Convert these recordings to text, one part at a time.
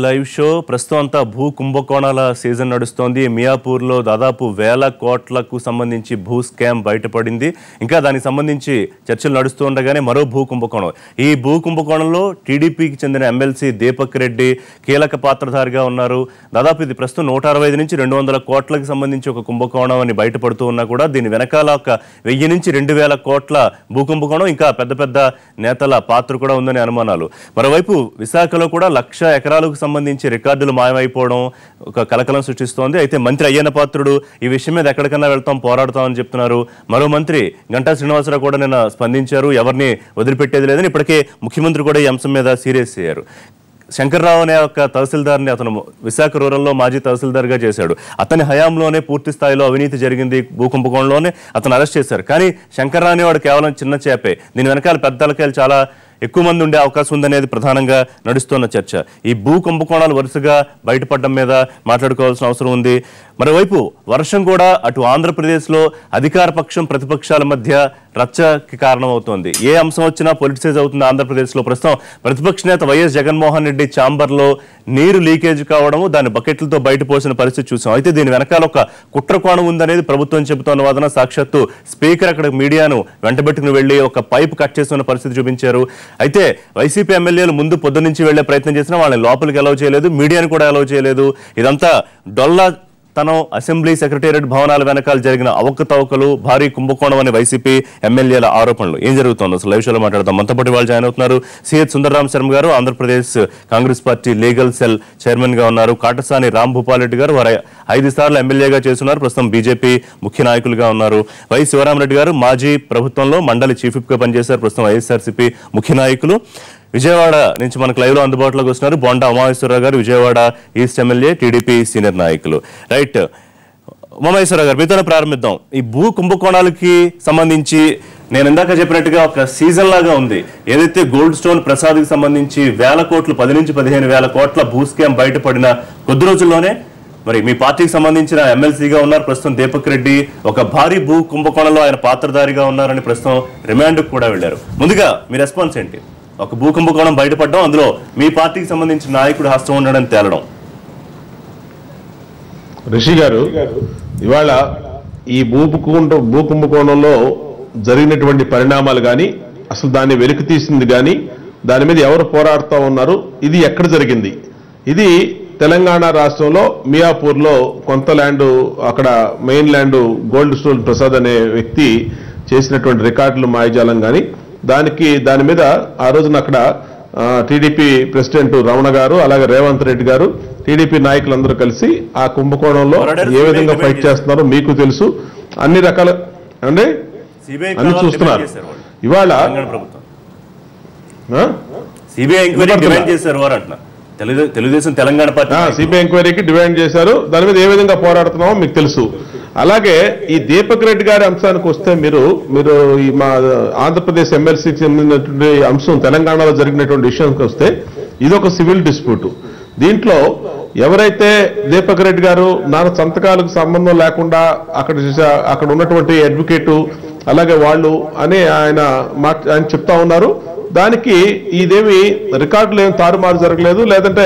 Live show ప్రస్తుతం అంతా భూ కుంభకోణాల సీజన్ నడుస్తోంది. మియాపూర్లో దాదాపు 1000 కోట్లకు సంబంధించి భూ స్కామ్ బయటపడింది. ఇంకా దానికి సంబంధించి చర్చలు నడుస్తూ ఉండగానే మరో భూ కుంభకోణం. ఈ భూ కుంభకోణంలో టీడీపీకి చెందిన ఎమ్మెల్సీ దీపక్ రెడ్డి కీలక పాత్రధారిగా ఉన్నారు. దాదాపు ఇది ప్రస్తుతం 165 నుంచి 200 కోట్లకు సంబంధించి ఒక కుంభకోణం అని బయటపడుతూ ఉన్నా కూడా దీని వెనకాల ఒక 1000 నుంచి 2000 కోట్ల భూ కుంభకోణం, ఇంకా పెద్ద పెద్ద నేతల పాత్ర కూడా ఉందని అనుమానాలు. మరోవైపు విశాఖలో కూడా 1,00,000 ఎకరాలకు సంబంధించి రికార్డులు మాయమైపోవడం ఒక కలకలం సృష్టిస్తోంది. అయితే మంత్రి అయ్యన్న పాత్రుడు ఈ విషయం మీద ఎక్కడికన్నా వెళ్తాం, పోరాడతామని చెప్తున్నారు. మరో మంత్రి గంటా శ్రీనివాసరావు కూడా నిన్న స్పందించారు. ఎవరిని వదిలిపెట్టేది లేదని. ఇప్పటికే ముఖ్యమంత్రి కూడా ఈ అంశం మీద సీరియస్ అయ్యారు. శంకర్రావు అనే ఒక తహసీల్దార్ని అతను విశాఖ రూరల్లో మాజీ తహసీల్దార్గా చేశాడు. అతని హయాంలోనే పూర్తి స్థాయిలో అవినీతి జరిగింది. భూకుంభకోణంలోనే అతను అరెస్ట్ చేశారు. కానీ శంకర్రావు అనేవాడు కేవలం చిన్న చేపే. దీని వెనకాల పెద్ద తలకాయలు చాలా ఎక్కువ మంది ఉండే అవకాశం ఉందనేది ప్రధానంగా నడుస్తున్న చర్చ. ఈ భూ కుంభకోణాలు వరుసగా బయటపడడం మీద మాట్లాడుకోవాల్సిన అవసరం ఉంది. మరోవైపు వర్షం కూడా అటు ఆంధ్రప్రదేశ్లో అధికార పక్షం ప్రతిపక్షాల మధ్య రచ్చకి కారణమవుతోంది. ఏ అంశం వచ్చినా పొలిటిసైజ్ అవుతుంది ఆంధ్రప్రదేశ్లో. ప్రస్తుతం ప్రతిపక్ష నేత వైఎస్ జగన్మోహన్ రెడ్డి ఛాంబర్లో నీరు లీకేజ్ కావడము, దాని బకెట్లతో బయటపోసిన పరిస్థితి చూసాం. అయితే దీని వెనకాల ఒక కుట్రకోణం ఉందనేది ప్రభుత్వం చెబుతున్న వాదన. సాక్షాత్తు స్పీకర్ అక్కడ మీడియాను వెంటబెట్టుకుని వెళ్లి ఒక పైప్ కట్ చేస్తున్న పరిస్థితి చూపించారు. అయితే వైసీపీ ఎమ్మెల్యేలు ముందు పొద్దు నుంచి వెళ్లే ప్రయత్నం చేసినా వాళ్ళని లోపలికి అలౌ చేయలేదు, మీడియాను కూడా అలౌ చేయలేదు. ఇదంతా డొల్లా తను అసెంబ్లీ సెక్రటేరియట్ భవనాల వెనకాల జరిగిన అవకతవకలు, భారీ కుంభకోణం అనే వైసీపీ ఎమ్మెల్యేల ఆరోపణలు. ఏం జరుగుతుంది అసలు లైవ్ షోలో మాట్లాడదాం. మనతో పాటు వాళ్ళు జాయిన్ అవుతున్నారు. సిహెచ్ సుందరరామ్ శర్మ గారు Andhra Pradesh Congress party legal cell chairman గా ఉన్నారు. కాటసాని రాంభూపాల్ రెడ్డి గారు వారు 5 సార్లు ఎమ్మెల్యేగా చేస్తున్నారు. ప్రస్తుతం బీజేపీ ముఖ్య నాయకులుగా ఉన్నారు. వై శివరామరెడ్డి గారు మాజీ ప్రభుత్వంలో మండలి చీఫ్ విప్ గా పనిచేశారు. ప్రస్తుతం వైఎస్ఆర్సీపీ ముఖ్య నాయకులు. విజయవాడ నుంచి మనకు లైవ్ లో అందుబాటులోకి వస్తున్నారు బొండా ఉమామేశ్వరరావు గారు, Vijayawada east MLA, TDP senior నాయకులు. రైట్, ఉమామేశ్వరరావు గారు మీతోనే ప్రారంభిద్దాం. ఈ భూ కుంభకోణాలకి సంబంధించి నేను ఇందాక చెప్పినట్టుగా ఒక సీజన్ లాగా ఉంది. ఏదైతే గోల్డ్ స్టోన్ ప్రసాద్కి సంబంధించి 1000 కోట్లు 10 నుంచి 15,000 కోట్ల భూ స్కామ్ బయటపడిన కొద్ది రోజుల్లోనే మరి మీ పార్టీకి సంబంధించిన ఎమ్మెల్సీగా ఉన్నారు ప్రస్తుతం దీపక్ రెడ్డి. ఒక భారీ భూ కుంభకోణంలో ఆయన పాత్రధారిగా ఉన్నారని ప్రస్తుతం రిమాండ్కు కూడా వెళ్లారు. ముందుగా మీ రెస్పాన్స్ ఏంటి? ఒక భూ కుంభకోణం బయటపడడం, అందులో మీ పార్టీకి సంబంధించిన నాయకుడు హస్తం ఉండడం తేలడం. రిషి గారు, ఇవాళ ఈ భూ కుంభకోణంలో జరిగినటువంటి పరిణామాలు కానీ, అసలు దాన్ని వెలికి తీసింది కానీ, దాని మీద ఎవరు పోరాడుతూ ఉన్నారు, ఇది ఎక్కడ జరిగింది? ఇది తెలంగాణ రాష్ట్రంలో మియాపూర్లో కొంత ల్యాండ్, అక్కడ main land gold stone Prasad అనే వ్యక్తి చేసినటువంటి రికార్డులు మాయజాలం కానీ, దాని మీద ఆ రోజున అక్కడ టీడీపీ ప్రెసిడెంట్ రమణ గారు, అలాగే రేవంత్ రెడ్డి గారు, టీడీపీ నాయకులందరూ కలిసి ఆ కుంభకోణంలో ఏ విధంగా ఫైట్ చేస్తున్నారో మీకు తెలుసు. అన్ని రకాల అంటే అన్ని చూస్తున్నారు. ఇవాళ తెలుగుదేశం తెలంగాణ పార్టీ సిబిఐ ఎంక్వైరీకి డిమాండ్ చేశారు. దాని మీద ఏ విధంగా పోరాడుతున్నామో మీకు తెలుసు. అలాగే ఈ దీపక్ రెడ్డి గారి అంశానికి వస్తే మీరు ఈ మా ఆంధ్రప్రదేశ్ ఎమ్మెల్సీకి సంబంధించినటువంటి అంశం, తెలంగాణలో జరిగినటువంటి విషయానికి వస్తే ఇదొక సివిల్ డిస్ప్యూట్. దీంట్లో ఎవరైతే దీపక్ రెడ్డి గారు నాన్న సంతకాలకు సంబంధం లేకుండా అక్కడ ఉన్నటువంటి అడ్వకేటు అలాగే వాళ్ళు అని ఆయన చెప్తా ఉన్నారు. దానికి ఇదేమి రికార్డులు ఏమి తారుమారు జరగలేదు, లేదంటే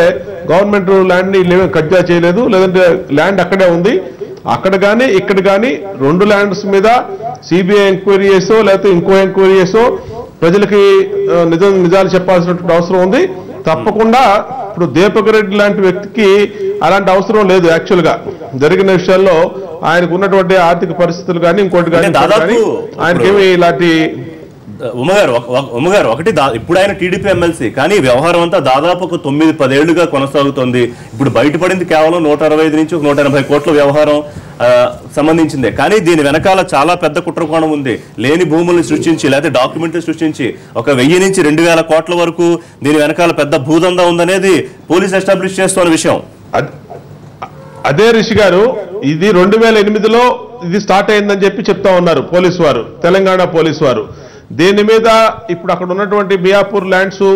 గవర్నమెంట్ ల్యాండ్ ని కబ్జా చేయలేదు, లేదంటే ల్యాండ్ అక్కడే ఉంది. అక్కడ కానీ ఇక్కడ కానీ 2 ల్యాండ్స్ మీద సిబిఐ ఎంక్వైరీ చేసో లేకపోతే ఇంకో ఎంక్వైరీ చేసో ప్రజలకి నిజాలు చెప్పాల్సినటువంటి అవసరం ఉంది. తప్పకుండా ఇప్పుడు దీపక్ రెడ్డి లాంటి వ్యక్తికి అలాంటి అవసరం లేదు. యాక్చువల్ గా జరిగిన విషయాల్లో ఆయనకు ఉన్నటువంటి ఆర్థిక పరిస్థితులు కానీ ఇంకోటి కానీ ఆయనకేమి ఇలాంటి ఉమ్మగారు ఒకటి ఇప్పుడు ఆయన టీడీపీ ఎమ్మెల్సీ, కానీ వ్యవహారం అంతా దాదాపు ఒక 9-10 ఏళ్లుగా కొనసాగుతోంది. ఇప్పుడు బయటపడింది కేవలం 165 నుంచి 180 కోట్ల వ్యవహారం సంబంధించిందే. కానీ దీని వెనకాల చాలా పెద్ద కుట్రకోణం ఉంది. లేని భూముల్ని సృష్టించి లేకపోతే డాక్యుమెంట్లు సృష్టించి ఒక 1000 నుంచి 2000 కోట్ల వరకు దీని వెనకాల పెద్ద భూదందా ఉందనేది పోలీసు ఎస్టాబ్లిష్ చేస్తున్న విషయం. అదే రిషి గారు, ఇది 2008లో ఇది స్టార్ట్ అయిందని చెప్తా ఉన్నారు పోలీసు వారు, తెలంగాణ పోలీసు వారు. దీని మీద ఇప్పుడు అక్కడ ఉన్నటువంటి మియాపూర్ ల్యాండ్స్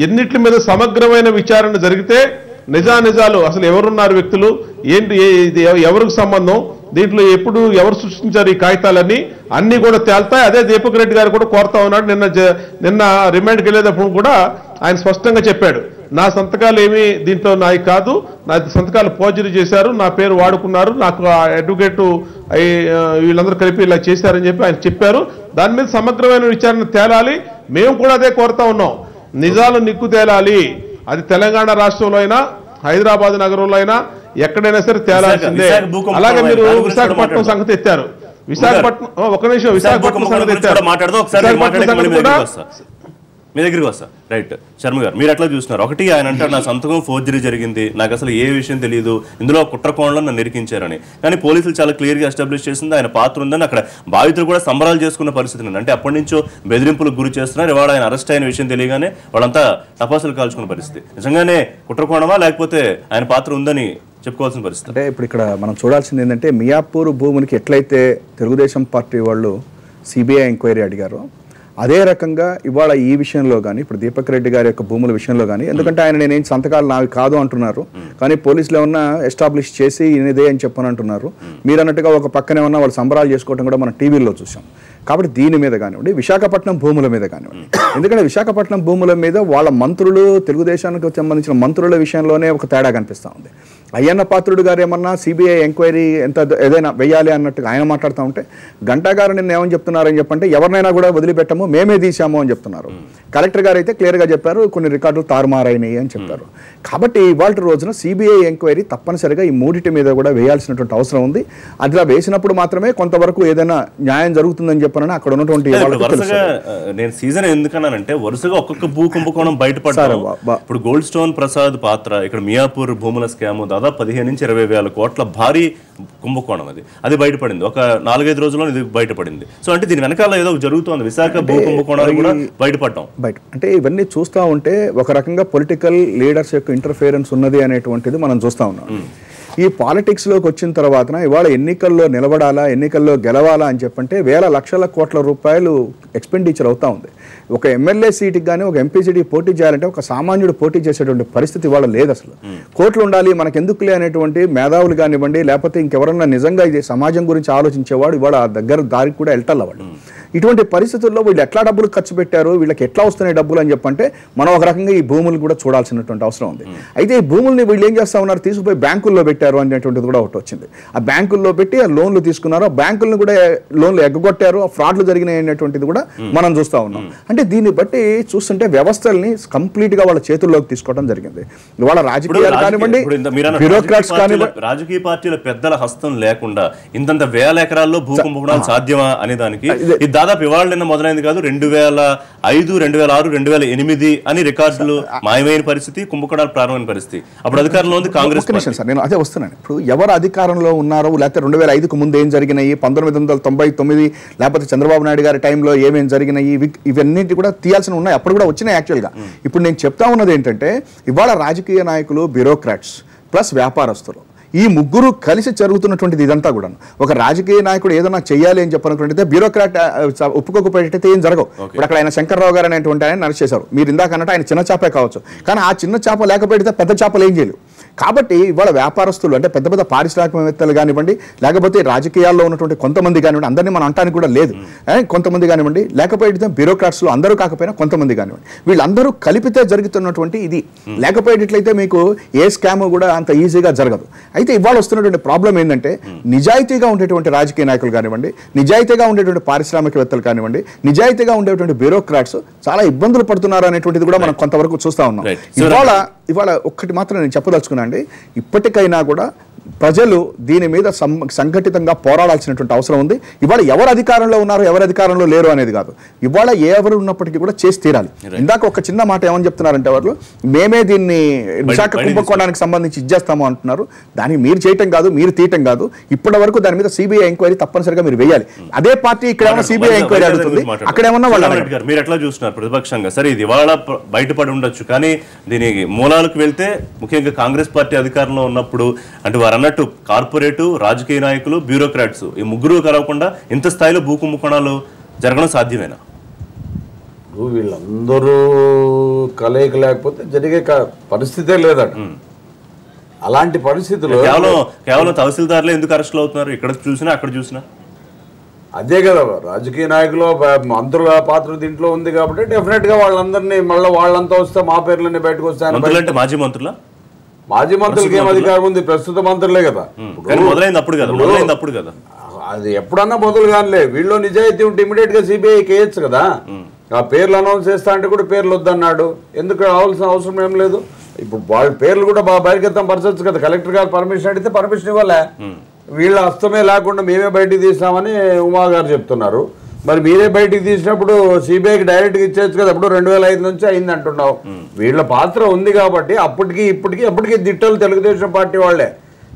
ఎన్నిటి మీద సమగ్రమైన విచారణ జరిగితే నిజాలు అసలు ఎవరున్నారు వ్యక్తులు, ఏంటి, ఎవరికి సంబంధం, దీంట్లో ఎవరు సృష్టించారు ఈ కాగితాలన్నీ అన్ని కూడా తేల్తాయి. అదే దీపక్ రెడ్డి గారు కూడా కోరుతా ఉన్నాడు. నిన్న రిమాండ్కి వెళ్ళేటప్పుడు కూడా ఆయన స్పష్టంగా చెప్పాడు, నా సంతకాలు ఏమీ దీంట్లో నాయి కాదు, నా సంతకాలు ఫోర్జరీ చేశారు, నా పేరు వాడుకున్నారు, నాకు అడ్వకేటు వీళ్ళందరూ కలిపి ఇలా చేశారని చెప్పి ఆయన చెప్పారు. దాని మీద సమగ్రమైన విచారణ తేలాలి. మేము కూడా అదే కోరుతా ఉన్నాం. నిజాలు నిక్కు తేలాలి. అది తెలంగాణ రాష్ట్రంలో అయినా హైదరాబాద్ నగరంలో అయినా ఎక్కడైనా సరే తేలాల్సిందే. అలాగే మీరు విశాఖపట్నం సంగతి ఎత్తారు. విశాఖపట్నం ఒక నిమిషం, విశాఖపట్నం సంగతి ఎత్తారు. మీ దగ్గరికి వస్తా. రైట్ శర్మ గారు, మీరు ఎట్లా చూస్తున్నారు? ఒకటి ఆయన అంటారు నా సంతకం ఫోర్జరీ జరిగింది, నాకు అసలు ఏ విషయం తెలియదు, ఇందులో కుట్రకోణంలో నన్ను నిరికించారని. కానీ పోలీసులు చాలా క్లియర్గా ఎస్టాబ్లిష్ చేసింది ఆయన పాత్ర ఉందని. అక్కడ బాధితులు కూడా సంబరాలు చేసుకున్న పరిస్థితి ఉంది. అంటే అప్పటి నుంచో బెదిరింపులకు గురి చేస్తున్నారు. ఇవాళ ఆయన అరెస్ట్ అయిన విషయం తెలియగానే వాళ్ళంతా టపాసులు కాల్చుకున్న పరిస్థితి. నిజంగానే కుట్రకోణమా లేకపోతే ఆయన పాత్ర ఉందని చెప్పుకోవాల్సిన పరిస్థితి? అంటే ఇప్పుడు ఇక్కడ మనం చూడాల్సింది ఏంటంటే మియాపూర్ భూమునికి ఎట్లయితే తెలుగుదేశం పార్టీ వాళ్ళు సిబిఐ ఎంక్వైరీ అడిగారో అదే రకంగా ఇవాళ ఈ విషయంలో కానీ ఇప్పుడు దీపక్ రెడ్డి గారి యొక్క భూముల విషయంలో కానీ, ఎందుకంటే ఆయన నేనేం సంతకాలు నావి కాదు అంటున్నారు, కానీ పోలీసులు ఏమన్నా ఎస్టాబ్లిష్ చేసి ఇదే అని చెప్పని అంటున్నారు. మీరు అన్నట్టుగా ఒక పక్కనే ఉన్న వాళ్ళు సంబరాలు చేసుకోవడం కూడా మనం టీవీలో చూసాం. కాబట్టి దీని మీద కానివ్వండి, విశాఖపట్నం భూముల మీద కానివ్వండి, ఎందుకంటే విశాఖపట్నం భూముల మీద వాళ్ళ మంత్రులు తెలుగుదేశానికి సంబంధించిన మంత్రుల విషయంలోనే ఒక తేడా కనిపిస్తూ ఉంది. అయ్యన్న పాత్రుడు గారు ఏమన్నా సిబిఐ ఎంక్వైరీ ఎంత ఏదైనా వెయ్యాలి అన్నట్టుగా ఆయన మాట్లాడుతూ ఉంటే, గంటా గారు నిన్న ఏమని చెప్తున్నారని చెప్పంటే ఎవరినైనా కూడా వదిలిపెట్టము, మేమే తీసాము అని చెప్తున్నారు. కలెక్టర్ గారు అయితే క్లియర్గా చెప్పారు కొన్ని రికార్డులు తారుమారైనాయి అని చెప్పారు. కాబట్టి ఇవాళ రోజున సిబిఐ ఎంక్వైరీ తప్పనిసరిగా ఈ మూడిటి మీద కూడా వేయాల్సినటువంటి అవసరం ఉంది. అట్లా వేసినప్పుడు మాత్రమే కొంతవరకు ఏదైనా న్యాయం జరుగుతుందని చెప్పానని అక్కడ ఉన్నటువంటి నేను సీజన్ ఎందుకన్నానంటే వరుసగా ఒక్కొక్క భూ కుంభకోణం బయటపడ్డారు. ఇప్పుడు గోల్డ్ స్టోన్ ప్రసాద్ పాత్ర, ఇక్కడ మియాపూర్ భూముల స్కామ్ దాదాపు 15 నుంచి 20 వేల కోట్ల భారీ కుంభకోణం అది బయటపడింది. ఒక 4-5 రోజుల్లో ఇది బయటపడింది. సో అంటే దీని వెనకాల ఏదో జరుగుతోంది. విశాఖ భూ కుంభకోణాలు కూడా బయటపడటం అంటే ఇవన్నీ చూస్తూ ఉంటే ఒక రకంగా పొలిటికల్ లీడర్స్ యొక్క ఇంటర్ఫియరెన్స్ ఉన్నది అనేటువంటిది మనం చూస్తూ ఉన్నాం. ఈ పాలిటిక్స్లోకి వచ్చిన తర్వాత ఇవాళ ఎన్నికల్లో నిలబడాలా, ఎన్నికల్లో గెలవాలా అని చెప్పంటే వేల లక్షల కోట్ల రూపాయలు ఎక్స్పెండిచర్ అవుతూ ఉంది. ఒక ఎమ్మెల్యే సీటుకి కానీ ఒక ఎంపీ సీటుకి పోటీ చేయాలంటే ఒక సామాన్యుడు పోటీ చేసేటువంటి పరిస్థితి ఇవాళ లేదు. అసలు కోట్లు ఉండాలి మనకెందుకులే అనేటువంటి మేధావులు కానివ్వండి, లేకపోతే ఇంకెవరన్నా నిజంగా ఇది సమాజం గురించి ఆలోచించేవాడు ఇవాళ ఆ దగ్గర దారికి కూడా వెళ్తారు వాళ్ళు. ఇటువంటి పరిస్థితుల్లో వీళ్ళు ఎట్లా డబ్బులు ఖర్చు పెట్టారు, వీళ్ళకి ఎట్లా వస్తున్నాయి డబ్బులు అని చెప్పంటే మనం ఒక రకంగా ఈ భూములు కూడా చూడాల్సినటువంటి అవసరం ఉంది. అయితే ఈ భూముల్ని వీళ్ళు ఏం చేస్తా ఉన్నారు, తీసుకుపోయి బ్యాంకుల్లో పెట్టారు అనేటువంటిది కూడా ఒకటి వచ్చింది. ఆ బ్యాంకుల్లో పెట్టి ఆ లోన్లు తీసుకున్నారు, ఆ బ్యాంకులను కూడా లోన్లు ఎగ్గొట్టారు, ఆ ఫ్రాడ్లు జరిగినాయి అనేటువంటిది కూడా మనం చూస్తూ ఉన్నాం. అంటే దీన్ని బట్టి చూస్తుంటే వ్యవస్థల్ని కంప్లీట్ గా వాళ్ళ చేతుల్లోకి తీసుకోవడం జరిగింది. వాళ్ళ రాజకీయాలు కానివ్వండి, బ్యూరోక్రాట్స్ కానివ్వండి, రాజకీయ పార్టీల పెద్దల హస్తం లేకుండా ఇంతంత వేల ఎకరాల్లో భూ కుంభకోణాలు సాధ్యమా అనే దానికి దాదాపు ఇవాళ నిన్న మొదలైంది కాదు. 2005, 2006, 2008 అని రికార్డులు మాయమైన పరిస్థితి, కుంభకోణాలు ప్రారంభమైన పరిస్థితి. అప్పుడు అధికారంలో ఉంది కాంగ్రెస్. సార్ నేను అదే వస్తున్నాను. ఇప్పుడు ఎవరు అధికారంలో ఉన్నారో, లేకపోతే 2005కు ముందు ఏం జరిగినాయి, 1999 లేకపోతే చంద్రబాబు నాయుడు గారి టైంలో ఏమేమి జరిగినాయి, ఇవన్నింటి కూడా తీయాల్సిన ఉన్నాయి. అప్పుడు కూడా వచ్చినాయి యాక్చువల్గా. ఇప్పుడు నేను చెప్తా ఉన్నది ఏంటంటే ఇవాళ రాజకీయ నాయకులు, బ్యూరోక్రాట్స్ ప్లస్ వ్యాపారస్తులు ఈ ముగ్గురు కలిసి జరుగుతున్నటువంటిది ఇదంతా కూడా. ఒక రాజకీయ నాయకుడు ఏదైనా చెయ్యాలి అని చెప్పనుకుంటే బ్యూరోక్రాట్ ఒప్పుకోకపోయేటైతే ఏం జరగవు. ఇప్పుడు అక్కడ ఆయన శంకర్రావు గారు అనేటువంటి ఆయన అరెస్ట్ చేశారు. మీరు ఇందాక అన్నట్టు ఆయన చిన్న చేపే కావచ్చు, కానీ ఆ చిన్న చేప లేకపోతే పెద్ద చేపలు ఏం చేయలేవు. కాబట్టి ఇవాళ వ్యాపారస్తులు అంటే పెద్ద పెద్ద పారిశ్రామికవేత్తలు కానివ్వండి, లేకపోతే రాజకీయాల్లో ఉన్నటువంటి కొంతమంది కానివ్వండి, అందరినీ మనం అంటానికి కూడా లేదు, కొంతమంది కానివ్వండి, లేకపోతే బ్యూరోక్రాట్స్లో అందరూ కాకపోయినా కొంతమంది కానివ్వండి, వీళ్ళందరూ కలిపితే జరుగుతున్నటువంటి ఇది. లేకపోయేటట్లయితే మీకు ఏ స్కామ్ కూడా అంత ఈజీగా జరగదు. అయితే ఇవాళ వస్తున్నటువంటి ప్రాబ్లం ఏంటంటే నిజాయితీగా ఉండేటువంటి రాజకీయ నాయకులు కానివ్వండి, నిజాయితీగా ఉండేటువంటి పారిశ్రామికవేత్తలు కానివ్వండి, నిజాయితీగా ఉండేటువంటి బ్యూరోక్రాట్స్ చాలా ఇబ్బందులు పడుతున్నారు అనేటువంటిది కూడా మనం కొంతవరకు చూస్తా ఉన్నాం. ఇవాళ ఒక్కటి మాత్రం నేను చెప్పదలుచుకున్నా అండి, ఇప్పటికైనా కూడా ప్రజలు దీని మీద సంఘటితంగా పోరాడాల్సినటువంటి అవసరం ఉంది. ఇవాళ ఎవరు అధికారంలో ఉన్నారు, ఎవరు అధికారంలో లేరు అనేది కాదు, ఇవాళ ఎవరు ఉన్నప్పటికీ కూడా చేసి తీరాలి. ఇందాక ఒక చిన్న మాట ఏమని చెప్తున్నారంటే వాళ్ళు మేమే దీన్ని విశాఖ కుంభకోణానికి సంబంధించి ఇచ్చేస్తాము అంటున్నారు. దాన్ని మీరు చేయటం కాదు, మీరు తీయటం కాదు. ఇప్పటి వరకు దాని మీద సిబిఐ ఎంక్వైరీ తప్పనిసరిగా మీరు వేయాలి. అదే పార్టీ ఇక్కడ ఏమైనా సిబిఐ ఎంక్వైరీ అడుగుతుంది, అక్కడ ఏమన్నా వాళ్ళు మీరు ఎట్లా చూస్తున్నారు ప్రతిపక్షంగా? సరే ఇది ఇవాళ బయటపడి ఉండొచ్చు, కానీ దీని మూలాలకు వెళ్తే ముఖ్యంగా కాంగ్రెస్ పార్టీ అధికారంలో ఉన్నప్పుడు అంటే వారు అన్నట్టు కార్పొరేటు, రాజకీయ నాయకులు, బ్యూరోక్రాట్స్ ఈ ముగ్గురు కలవకుండా ఇంత స్థాయిలో భూ కుంభకోణాలు జరగడం సాధ్యమేనా? వీళ్ళందరూ కలయిక లేకపోతే జరిగే పరిస్థితే లేదట. అలాంటి పరిస్థితుల్లో కేవలం తహసీల్దార్లే ఎందుకు అరెస్టులు అవుతున్నారు? ఇక్కడ చూసినా అక్కడ చూసినా అదే కదా రాజకీయ నాయకులు మంత్రుల పాత్ర దీంట్లో ఉంది కాబట్టి డెఫినెట్ గా వాళ్ళందరినీ మళ్ళీ వాళ్ళంతా వస్తే మా పేర్లన్నీ బయటకు వస్తాయని. మాజీ మంత్రుల మాజీ మంత్రులకి ఏం అధికారం ఉంది? ప్రస్తుత మంత్రులే కదా. మొదలైంది అప్పుడు కదా, అది ఎప్పుడన్నా మొదలు కానిలే. వీళ్ళు నిజాయితీ ఉంటే ఇమీడియట్ గా సిబిఐకి వేయచ్చు కదా. ఆ పేర్లు అనౌన్స్ చేస్తా అంటే కూడా పేర్లు వద్దన్నాడు. ఎందుకు రావాల్సిన అవసరం ఏం లేదు. ఇప్పుడు వాళ్ళ పేర్లు కూడా బహిర్గతం పరచవచ్చు కదా. కలెక్టర్ గారు పర్మిషన్ అడిగితే పర్మిషన్ ఇవ్వలే. వీళ్ళ హస్తమే లేకుండా మేమే బయటికి తీసామని ఉమా గారు చెప్తున్నారు. మరి మీరే బయటికి తీసినప్పుడు సిబిఐకి డైరెక్ట్గా ఇచ్చేచ్చు కదా. అప్పుడు 2005 నుంచి అయింది అంటున్నావు. వీళ్ళ పాత్ర ఉంది కాబట్టి అప్పటికి ఎప్పటికీ దిట్టలు తెలుగుదేశం పార్టీ వాళ్ళే.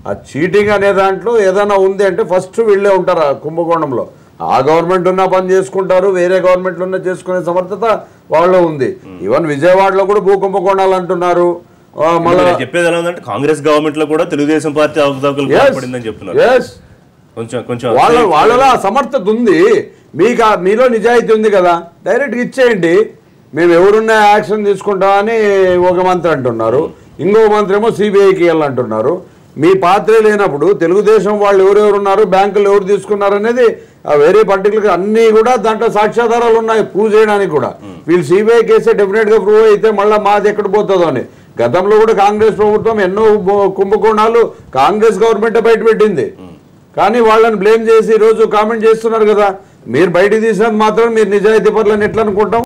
ఆ చీటింగ్ అనే దాంట్లో ఏదైనా ఉంది అంటే ఫస్ట్ వీళ్ళే ఉంటారు ఆ కుంభకోణంలో. ఆ గవర్నమెంట్ ఉన్నా పని చేసుకుంటారు, వేరే గవర్నమెంట్లు ఉన్నా చేసుకునే సమర్థత వాళ్ళు ఉంది. ఈవెన్ విజయవాడలో కూడా భూ కుంభకోణాలు అంటున్నారు. చెప్పేది ఎలా ఉందంటే కాంగ్రెస్ గవర్నమెంట్ లో కూడా తెలుగుదేశం పార్టీ అవకతవకలు పడిందని చెప్తున్నారు. కొంచెం వాళ్ళలో ఆ సమర్థత ఉంది. మీలో నిజాయితీ ఉంది కదా, డైరెక్ట్గా ఇచ్చేయండి. మేము ఎవరున్నా యాక్షన్ తీసుకుంటామని ఒక మంత్రి అంటున్నారు, ఇంకో మంత్రి ఏమో సిబిఐకి వెళ్ళంటున్నారు. మీ పాత్రే లేనప్పుడు తెలుగుదేశం వాళ్ళు ఎవరెవరు ఉన్నారు, బ్యాంకులు ఎవరు తీసుకున్నారు అనేది వెరీ పర్టికులర్ అన్ని కూడా దాంట్లో సాక్ష్యాధారాలు ఉన్నాయి ప్రూవ్ చేయడానికి కూడా. వీళ్ళు సిబిఐ కేసే డెఫినెట్ గా ప్రూవ్ అయితే మళ్ళీ మాది ఎక్కడ పోతుందో అని. గతంలో కూడా కాంగ్రెస్ ప్రభుత్వం ఎన్నో కుంభకోణాలు కాంగ్రెస్ గవర్నమెంట్ బయట పెట్టింది. కానీ వాళ్ళని బ్లేమ్ చేసి ఈరోజు కామెంట్ చేస్తున్నారు కదా. మీరు బయట తీసినంత మాత్రం మీరు నిజాయితీ పరులని ఎట్లా అనుకుంటాం?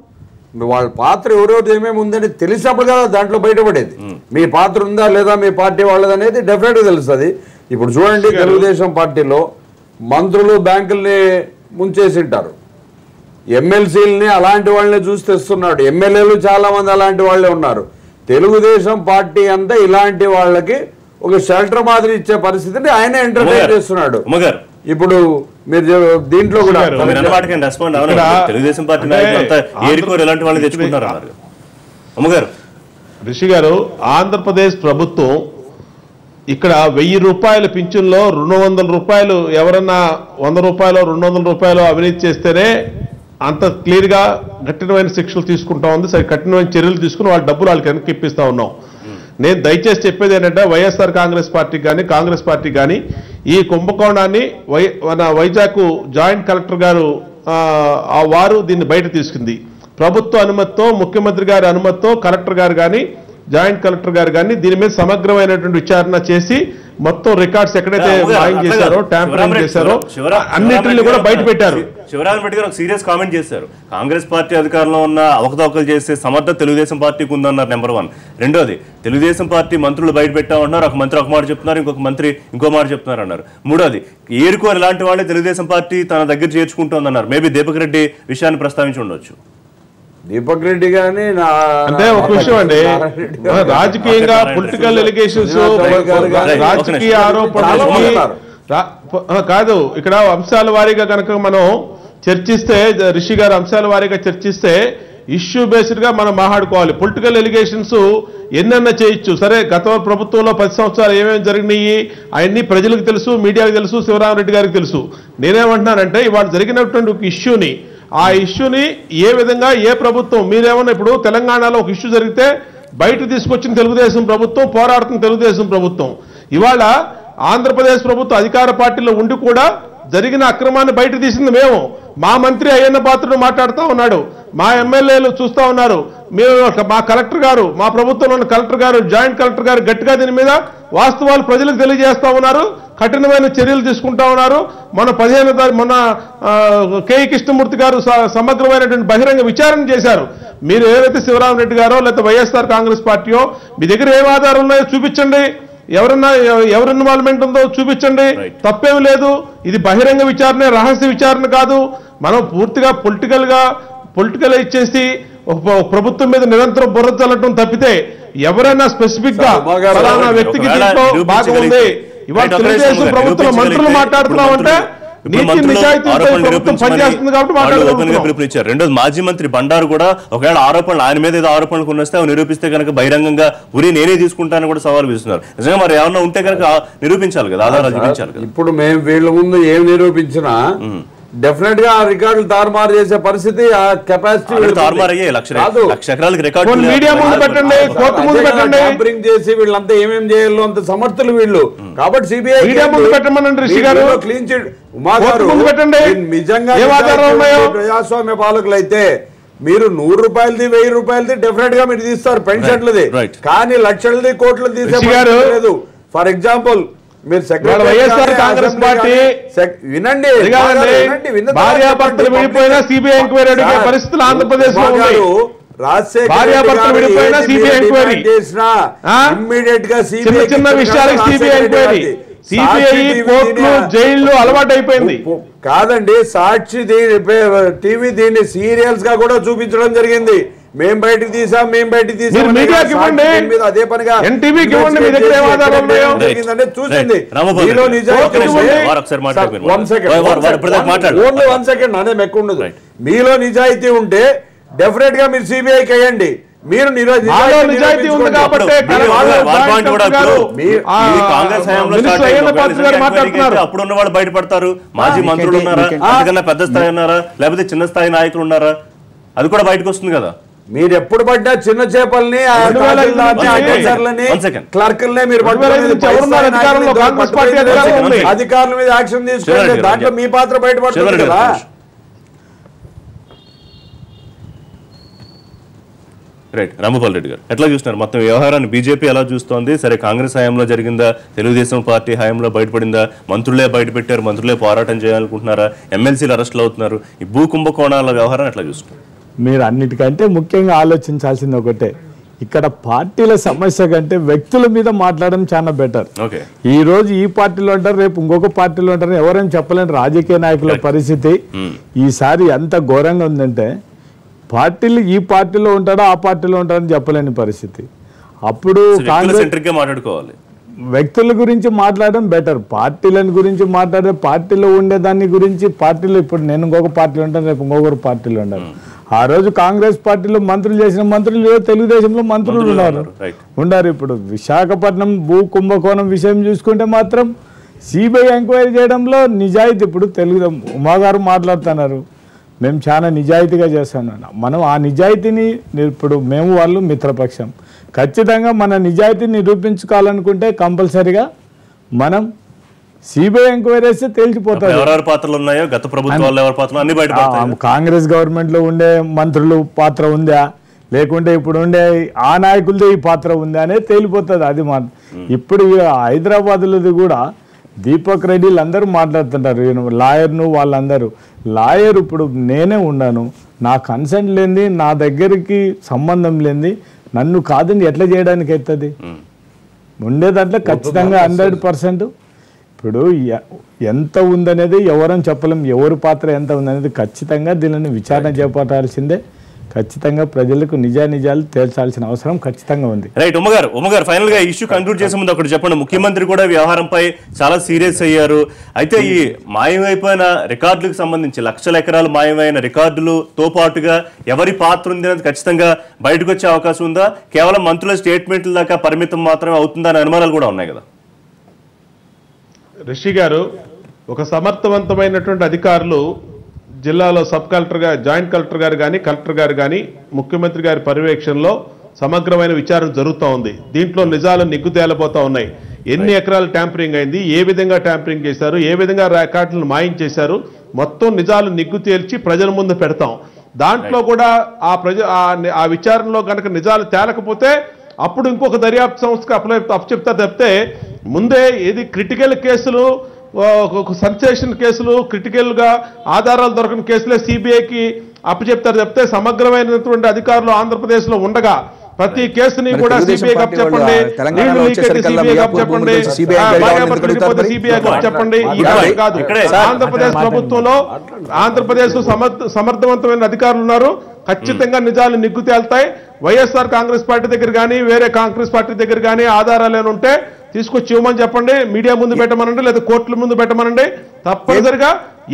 వాళ్ళ పాత్ర ఎవరెవరు ఏమేమి ఉందని తెలిసినప్పుడు కదా దాంట్లో బయటపడేది. మీ పాత్ర ఉందా లేదా మీ పార్టీ వాళ్ళది అనేది డెఫినెట్గా తెలుస్తుంది. ఇప్పుడు చూడండి, తెలుగుదేశం పార్టీలో మంత్రులు బ్యాంకుల్ని ముంచేసింటారు, ఎమ్మెల్సీలని అలాంటి వాళ్ళని చూసి తెస్తున్నాడు, ఎమ్మెల్యేలు చాలా మంది అలాంటి వాళ్ళే ఉన్నారు. తెలుగుదేశం పార్టీ అంతా ఇలాంటి వాళ్ళకి ఒక షెల్టర్ మాదిరి ఇచ్చే పరిస్థితిని ఆయన ఎంటర్టైన్ చేస్తున్నాడు. ఇప్పుడు మీరు దీంట్లో కూడా తెలుగుదేశం పార్టీ ఎలాంటి వాళ్ళు తెచ్చుకుంటారు. రిషి గారు, ఆంధ్రప్రదేశ్ ప్రభుత్వం ఇక్కడ 1000 రూపాయల పింఛన్లో 200 రూపాయలు ఎవరన్నా 100 రూపాయలు 200 రూపాయలు అవినీతి చేస్తేనే అంత క్లియర్గా కఠినమైన శిక్షలు తీసుకుంటా ఉంది. సరే, కఠినమైన చర్యలు తీసుకుని వాళ్ళ డబ్బులు వాళ్ళకి వెనక్కి ఇప్పిస్తా ఉన్నాం. నేను దయచేసి చెప్పేది ఏంటంటే వైఎస్ఆర్ కాంగ్రెస్ పార్టీకి కానీ కాంగ్రెస్ పార్టీకి కానీ ఈ కుంభకోణాన్ని మన వైజాగ్ జాయింట్ కలెక్టర్ గారు వారు దీన్ని బయట తీసుకుంది. ప్రభుత్వ అనుమతితో, ముఖ్యమంత్రి గారి అనుమతితో కలెక్టర్ గారు కానీ జాయింట్ కలెక్టర్ గారు కానీ దీని మీద సమగ్రమైనటువంటి విచారణ చేసి మొత్తం రికార్డ్స్ ఎక్కడైతే మాయం చేశారో, ట్యాంపరింగ్ చేశారో అన్నింటినీ కూడా బయట పెట్టారు. శివరాజ్ రెడ్డి గారు ఒక సీరియస్ కామెంట్ చేశారు. కాంగ్రెస్ పార్టీ అధికారంలో ఉన్న అవకతవకలు చేసే సమర్థత తెలుగుదేశం పార్టీకి ఉందన్నారు. నెంబర్ 1. రెండోది, తెలుగుదేశం పార్టీ మంత్రులు బయట పెట్టామన్నారు. ఒక మంత్రి ఒక మాట చెప్తున్నారు, ఇంకొక మంత్రి ఇంకో మాట చెప్తున్నారు అన్నారు. మూడోది, ఏరుకోరు ఇలాంటి వాళ్ళే తెలుగుదేశం పార్టీ తన దగ్గర చేర్చుకుంటోందన్నారు. మేబీ దీపక్ రెడ్డి విషయాన్ని ప్రస్తావించి ఉండొచ్చు. దీపక్ రెడ్డి గాని అంటే ఒక విషయం అండి, రాజకీయంగా పొలిటికల్ ఎలిగేషన్స్, రాజకీయ ఆరోపణలు కాదు. ఇక్కడ అంశాల వారీగా కనుక మనం చర్చిస్తే, రిషి గారు అంశాల వారీగా చర్చిస్తే ఇష్యూ బేస్డ్ గా మనం మాట్లాడుకోవాలి. పొలిటికల్ ఎలిగేషన్స్ ఎన్నన్నా చేయొచ్చు. సరే, గత ప్రభుత్వంలో 10 సంవత్సరాలు ఏమేమి జరిగినాయి అవన్నీ ప్రజలకు తెలుసు, మీడియాకు తెలుసు, శివరామరెడ్డి గారికి తెలుసు. నేనేమంటున్నానంటే ఇవాళ జరిగినటువంటి ఒక ఇష్యూని, ఆ ఇష్యూని ఏ విధంగా ఏ ప్రభుత్వం, మీరేమన్నా ఇప్పుడు తెలంగాణలో ఒక ఇష్యూ జరిగితే బయట తీసుకొచ్చిన తెలుగుదేశం ప్రభుత్వం, పోరాడుతున్న తెలుగుదేశం ప్రభుత్వం. ఇవాళ ఆంధ్రప్రదేశ్ ప్రభుత్వం అధికార పార్టీలో ఉండి కూడా జరిగిన అక్రమాన్ని బయట తీసింది మేము. మా మంత్రి అయ్యన్న పాత్రుడు మాట్లాడుతూ ఉన్నాడు, మా ఎమ్మెల్యేలు చూస్తూ ఉన్నారు, మేము మా కలెక్టర్ గారు, మా ప్రభుత్వంలో ఉన్న కలెక్టర్ గారు, జాయింట్ కలెక్టర్ గారు గట్టిగా దీని మీద వాస్తవాలు ప్రజలకు తెలియజేస్తా ఉన్నారు, కఠినమైన చర్యలు తీసుకుంటా ఉన్నారు. మొన్న 15వ తారీఖు మొన్న కేఈ కృష్ణమూర్తి గారు సమగ్రమైనటువంటి బహిరంగ విచారణ చేశారు. మీరు ఏదైతే శివరామరెడ్డి గారో లేకపోతే వైఎస్ఆర్ కాంగ్రెస్ పార్టీయో మీ దగ్గర ఏం ఆధారాలు ఉన్నాయో చూపించండి, ఎవరి ఇన్వాల్వ్మెంట్ ఉందో చూపించండి, తప్పేమి లేదు. ఇది బహిరంగ విచారణ, రహస్య విచారణ కాదు. మనం పూర్తిగా పొలిటికల్ ఇచ్చేసి ప్రభుత్వం మీద నిరంతరం బుర్ర చల్లటం తప్పితే ఎవరైనా స్పెసిఫిక్ గా ఫలానా వ్యక్తికి దీంట్లో భాగం ఉంది. ఇవాళ తెలుగుదేశం ప్రభుత్వం మంత్రులు మాట్లాడుతున్నామంటే రెండోది, మాజీ మంత్రి బండారు కూడా ఒకవేళ ఆరోపణలు ఆయన మీద ఏదో ఆరోపణలు కొనిస్తే అవి నిరూపిస్తే కనుక బహిరంగంగా ఉరి నేనే తీసుకుంటానని కూడా సవాల్ విస్తున్నారు. నిజంగా మరి ఏమన్నా ఉంటే కనుక నిరూపించాలి కదా, ఆధారాలు చూపించాలి కదా. ఇప్పుడు మేము వీళ్ళ ముందు ఏం నిరూపించినా డెఫినెట్ గా ఆ రికార్డులు తారుమారు చేసే పరిస్థితి, ఆ కెపాసిటీ ట్యాంపరింగ్ చేసి వీళ్ళంతా ఏమేం చేయాలో అంత సమర్థులు వీళ్ళు. కాబట్టి సిబిఐ క్లీన్ చిట్ ఉమా గారు ముందు పెట్టండి. నిజంగా ఏ ఆధారాలు ఉన్నాయో? ప్రజాస్వామ్య పాలకులు అయితే మీరు 100 రూపాయలది 1000 రూపాయలది డెఫినెట్ గా మీరు తీస్తారు పెన్షన్లది, Right. కానీ లక్షలది కోట్లది తీసే రిషి గారు, లేదు. ఫర్ ఎగ్జాంపుల్ మీరు వైఎస్ఆర్ కాంగ్రెస్ పార్టీ వినండి, భార్యాభర్తలు విడిపోయినా సిబిఐ ఎంక్వైరీ అడిగే పరిస్థితులు ఆంధ్రప్రదేశ్ లో ఉన్నాయి. భార్యాభర్తలు విడిపోయినా సిబిఐ ఎంక్వైరీ, ఇమ్మీడియట్ గా చిన్న చిన్న విషయాలకు సిబిఐ ఎంక్వైరీ, సిబిఐ కోర్టులు జైళ్లు అలవాటు అయిపోయింది. కాదండి, సాక్షి టీవీ దీన్ని సీరియల్స్ గా కూడా చూపించడం జరిగింది. మేం బయటికి తీసాం మీడియాకి ఇవ్వండి, అదే పనిగా ఎన్టీవీకి ఇవ్వండి, మీ దగ్గర ఏ ఆధారాలు ఉన్నాయో జరిగిందంటే చూసింది. మీలో మీలో నిజాయితీ ఉంటే డెఫినెట్ గా మీరు సిబిఐకి అయ్యండి. మీరు నిజాయితీ ఉంది కాబట్టి అప్పుడున్న వాళ్ళు బయటపడతారు. మాజీ మంత్రులు ఉన్నారా, అంతకన్నా పెద్ద స్థాయి ఉన్నారా, లేకపోతే చిన్న స్థాయి నాయకులు ఉన్నారా, అది కూడా బయటకు వస్తుంది కదా. మీరు ఎప్పుడు పడ్డా చిన్న చేపల్ని క్లర్క్లనే మీరు అధికారుల మీద యాక్షన్ తీసుకోండి, దాంట్లో మీ పాత్ర బయటపడుతుంది కదా. రైట్, రామగోపాల్ రెడ్డి గారు ఎట్లా చూస్తున్నారు మొత్తం వ్యవహారాన్ని? బీజేపీ ఎలా చూస్తోంది? సరే, కాంగ్రెస్ హయాంలో జరిగిందా, తెలుగుదేశం పార్టీ హయాంలో బయటపడిందా? మంత్రులే బయటపెట్టారు, మంత్రులే పోరాటం చేయాలనుకుంటున్నారా, ఎమ్మెల్సీలు అరెస్టులు అవుతున్నారు, ఈ భూ కుంభకోణాల వ్యవహారం ఎట్లా చూస్తున్నారు? మీరు అన్నిటికంటే ముఖ్యంగా ఆలోచించాల్సింది ఒకటే, ఇక్కడ పార్టీల సమస్య కంటే వ్యక్తుల మీద మాట్లాడడం చాలా బెటర్. ఈ రోజు ఈ పార్టీలో ఉంటారు, రేపు ఇంకొక పార్టీలో ఉంటారు, ఎవరైనా చెప్పలేని రాజకీయ నాయకుల పరిస్థితి ఈసారి ఎంత ఘోరంగా ఉందంటే, పార్టీలు ఈ పార్టీలో ఉంటాడో ఆ పార్టీలో ఉంటాడని చెప్పలేని పరిస్థితి. అప్పుడు మాట్లాడుకోవాలి, వ్యక్తుల గురించి మాట్లాడడం బెటర్. పార్టీలను గురించి మాట్లాడే, పార్టీలో ఉండే దాని గురించి, పార్టీలో ఇప్పుడు నేను ఇంకొక పార్టీలో ఉంటాను, రేపు ఇంకొకరు పార్టీలో ఉంటాను. ఆ రోజు కాంగ్రెస్ పార్టీలో మంత్రులు చేసిన మంత్రులు తెలుగుదేశంలో మంత్రులు ఉన్నారు. ఇప్పుడు విశాఖపట్నం భూ కుంభకోణం విషయం చూసుకుంటే మాత్రం సిబిఐ ఎంక్వైరీ చేయడంలో నిజాయితీ, ఇప్పుడు ఉమా గారు మాట్లాడుతున్నారు, మేము చాలా నిజాయితీగా చేస్తున్నాం. మనం ఆ నిజాయితీని ఇప్పుడు మేము వాళ్ళు మిత్రపక్షం, ఖచ్చితంగా మన నిజాయితీని నిరూపించుకోవాలనుకుంటే కంపల్సరిగా మనం సిబిఐ ఎంక్వైరీ చేస్తే తేల్చిపోతారు. కాంగ్రెస్ గవర్నమెంట్ లో ఉండే మంత్రులు పాత్ర ఉందా, లేకుంటే ఇప్పుడు ఉండే ఆ నాయకులది ఈ పాత్ర ఉందా అనేది తేలిపోతుంది. అది ఇప్పుడు హైదరాబాద్లోది కూడా దీపక్ రెడ్డిలు అందరూ మాట్లాడుతుంటారు, లాయర్ను వాళ్ళందరూ. లాయర్ ఇప్పుడు నేనే ఉన్నాను, నా కన్సెంట్ లేనిది, నా దగ్గరికి సంబంధం లేనిది నన్ను కాదని ఎట్లా చేయడానికి అవుతుంది? ఉండే దాంట్లో ఖచ్చితంగా 100% ఇప్పుడు ఎంత ఉందనేది ఎవరని చెప్పలేం, ఎవరి పాత్ర ఎంత ఉందనేది ఖచ్చితంగా దీనిని విచారణ చేపట్టాల్సిందే. ఖచ్చితంగా ప్రజలకు నిజాలు తేల్చాల్సిన అవసరం ఖచ్చితంగా ఉంది. రైట్, ఉమ్మగారు ఫైనల్ గా ఇష్యూ కంక్లూడ్ చేసే ముందు ఒకటి చెప్పండి. ముఖ్యమంత్రి కూడా వ్యవహారంపై చాలా సీరియస్ అయ్యారు. అయితే ఈ మాయమైపోయిన రికార్డులకు సంబంధించి లక్షల ఎకరాలు మాయమైన రికార్డులతో పాటుగా ఎవరి పాత్ర ఉంది అనేది ఖచ్చితంగా బయటకు వచ్చే అవకాశం ఉందా? కేవలం మంత్రుల స్టేట్మెంట్ల దాకా పరిమితం మాత్రమే అవుతుందా అనే అనుమానాలు కూడా ఉన్నాయి కదా. రిషి గారు, ఒక సమర్థవంతమైనటువంటి అధికారులు జిల్లాలో సబ్ కలెక్టర్గా, జాయింట్ కలెక్టర్ గారు కానీ, కలెక్టర్ గారు కానీ ముఖ్యమంత్రి గారి పర్యవేక్షణలో సమగ్రమైన విచారణ జరుగుతూ ఉంది. దీంట్లో నిజాలు నిగ్గు తేలబోతా ఉన్నాయి. ఎన్ని ఎకరాలు ట్యాంపరింగ్ అయింది, ఏ విధంగా ట్యాంపరింగ్ చేశారు, ఏ విధంగా రికార్డులను మాయం చేశారు, మొత్తం నిజాలు నిగ్గు తేల్చి ప్రజల ముందు పెడతాం. దాంట్లో కూడా ఆ విచారణలో కనుక నిజాలు తేలకపోతే అప్పుడు ఇంకొక దర్యాప్తు సంస్థకు అప్పచెప్తా తప్పితే ముందే ఏది క్రిటికల్ కేసులు, సెన్సేషన్ కేసులు, క్రిటికల్ గా ఆధారాలు దొరకని కేసులే సిబిఐకి అప్పచెప్తారు తప్పితే సమగ్రమైనటువంటి అధికారులు ఆంధ్రప్రదేశ్ లో ఉండగా ప్రతి కేసుని కూడా సిబిఐకి అప్పచెప్పండి, చెప్పండి. కాదు, ఆంధ్రప్రదేశ్ ప్రభుత్వంలో ఆంధ్రప్రదేశ్ సమర్థవంతమైన అధికారులు ఉన్నారు. ఖచ్చితంగా నిజాలు నిగ్గు తేల్తాయి. వైఎస్ఆర్ కాంగ్రెస్ పార్టీ దగ్గర కానీ, వేరే కాంగ్రెస్ పార్టీ దగ్గర కానీ ఆధారాలు ఏమైనా ఉంటే తీసుకొచ్చి ఇవ్వమని చెప్పండి, మీడియా ముందు పెట్టమనండి, లేదా కోర్టుల ముందు పెట్టమనండి. తప్పనిసరిగా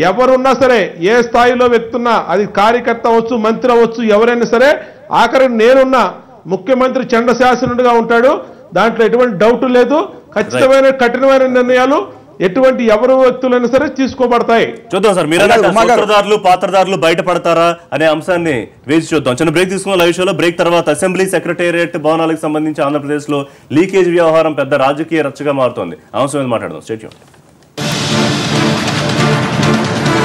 ఎవరున్నా సరే, ఏ స్థాయిలో వ్యక్తున్నా, అది కార్యకర్త అవ్వచ్చు, మంత్రి అవ్వచ్చు, ఎవరైనా సరే, ఆఖరి నేనున్నా ముఖ్యమంత్రి చండశాసనుడిగా ఉంటాడు, దాంట్లో ఎటువంటి డౌట్ లేదు. ఖచ్చితమైన కఠినమైన నిర్ణయాలు ఎటువంటి ఎవరు వ్యక్తులైనా సరే తీసుకోబడతాయి. చూద్దాం సార్, మీరు పాత్రదారులు బయటపడతారా అనే అంశాన్ని వేసి చూద్దాం. చిన్న బ్రేక్ తీసుకున్న లైవ్ షోలో. బ్రేక్ తర్వాత అసెంబ్లీ సెక్రటేరియట్ భవనాలకు సంబంధించి ఆంధ్రప్రదేశ్ లో లీకేజ్ వ్యవహారం పెద్ద రాజకీయ రచ్చగా మారుతోంది. అంశం మీద మాట్లాడదాం. Stay tuned.